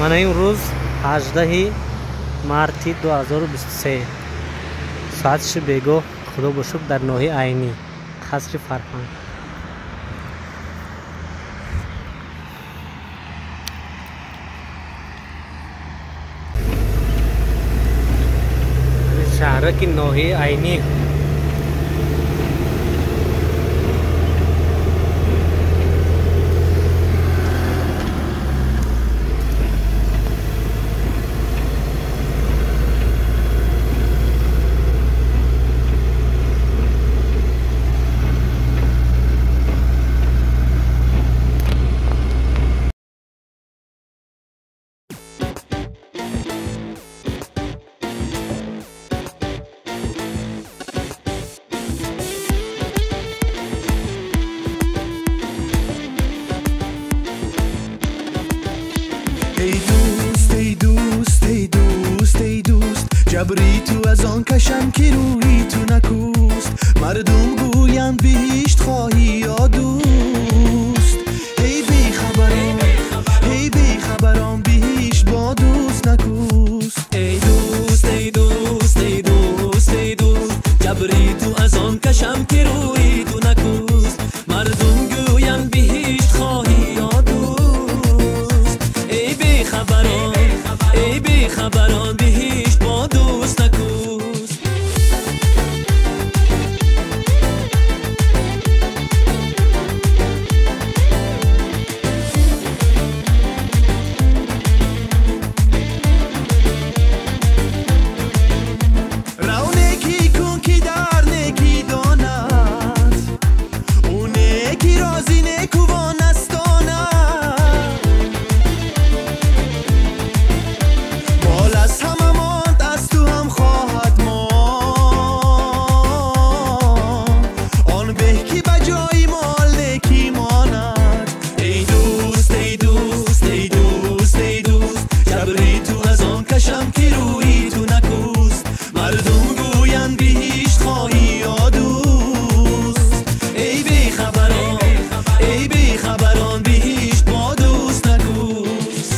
من امروز 18 مارس 2023 ساعت بیگو خدا به شکر در ناحیه عینی قصر فرهنگ شهرک ناحیه عینی جبری تو از آن کشم که روی تو نکوست مردم گویم بهشت خواهی یا دوست ای بی خبران بهشت با دوست نکوست ای دوست ای دوست ای دوست ای دوست جبری تو از آن کشم که روی تو نکوست مردم گویم بهشت خواهی یا دوست ای بی خبران بهشت با دوست نکوست رو نیکی کن که در نیکی داند اون نیکی رازی نیکوان استاند بال از همه ماند از تو هم خواهد ماند آن به که بجای مال نیکی ماند ای دوست ای دوست ای دوست ای دوست جبری تو از آن کشم که روی تو نکوست مردم گوین بهشت خواهی یا دوست ای بی خبران بهشت با دوست نکوست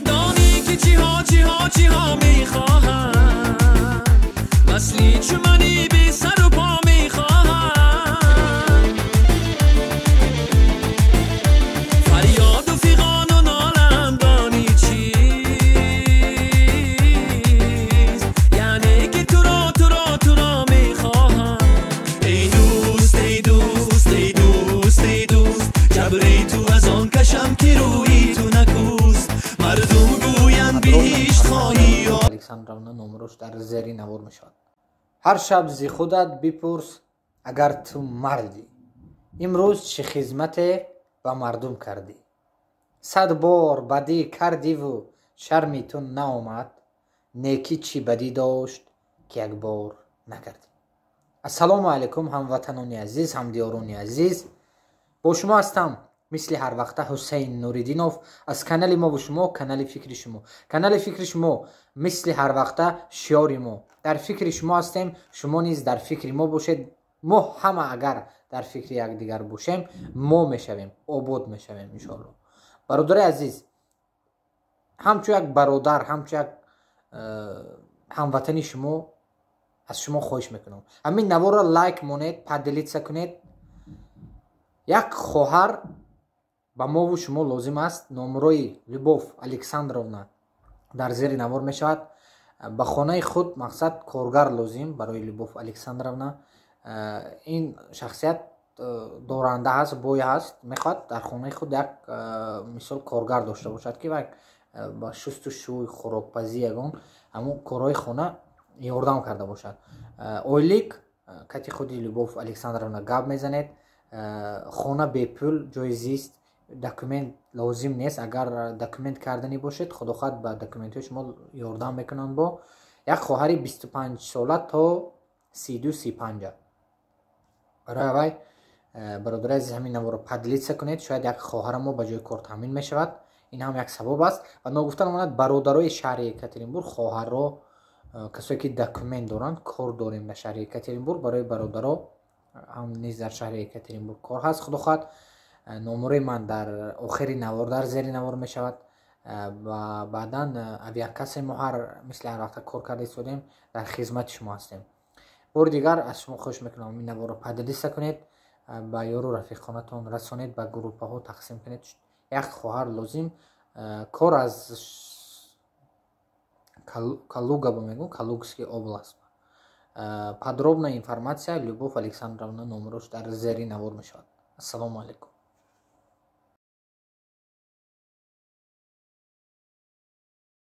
دانی که چی ها میخواهم مثلی چو منی بی سر و پا میخواهم فریاد و فیغان و نالم دانی چیست یعنی که تو را میخواهم ای دوست ای دوست ای دوست ای دوست جبری تو از آن کشم که روی تو نکوست مردم گوین بهشت خواهی یا الکساندرونا نمروش در زیر نوار می شود. هر شب زی خودت بپرس اگر تو مردی امروز چه خدمت به مردم کردی 100 بار بدی کردی و شرمی تو نآمد نیکی چی بدی داشت که یک بار نکردی. السلام علیکم هموطنان عزیز همدیاران عزیز با شما هستم مثل هر وقت حسین نوریدینوف از کانال ما و شما کانال فکر شما مثل هر وقت شعار ما در فکر شما هستیم شما نیز در فکر ما باشید ما همه اگر در فکر یک دیگر باشیم ما میشویم آباد میشویم ان شاء الله. برادر عزیز همچو یک برادر همچو یک هموطنی شما از شما خواهش میکنم همین نوار را لایک مونید پدلیت کنید. یک خواهر با ما و شما لازم است نمره لوبوف الکساندرونا در زیر نوار می شود به خانه خود مقصد کارگر لازم برای لوبوف الکساندرونا این شخصیت دورنده هست بوی هست میخواد در خانه خود یک مثال کارگر داشته باشد که با شست و شوی خوراکپزی یگان همون کارهای خانه یاردم کرده باشد. اویلیک کتی خودی لوبوف الکساندرونا گپ میزنید خانه بی پول جای زیست دکومنت لازم نیست اگر دکومنت کردنی باشید خدا خود با دکومنت شما یاردم میکنن با یک خواهر 25 ساله تا 32-35 برای برادر عزیز همین نمو رو پدلیت کنید شاید یک خواهر ما به جای کار تامین می شود ин ҳам як сабаб аст. ва ногуфтан монад бародарои шаҳри Екатеринбург, хоҳарро, касое ки документ доранд, кор дорем дар шаҳри Екатеринбург, барои бародаро ҳам низ дар шаҳри Екатеринбург кор ҳаст. худо хоҳад номераи ман дар охири навор, дар зери навор мешавад ва баъдан авиакассе мо ҳар мисли ҳар вақта кор карда истодем, дар хизмати шумо ҳастем. бори дигар аз шумо хоҳиш мекунам ин наворро пайдадиста кунед, ба ёру рафиқонатон расонед, ба группаҳо тақсим кунед. як хоҳар лозим кор аз Калуга мегӯ, Калугский област. Подробная информация Любовь Александровна номерош дар зери навор мешавад. Ассалому алайкум.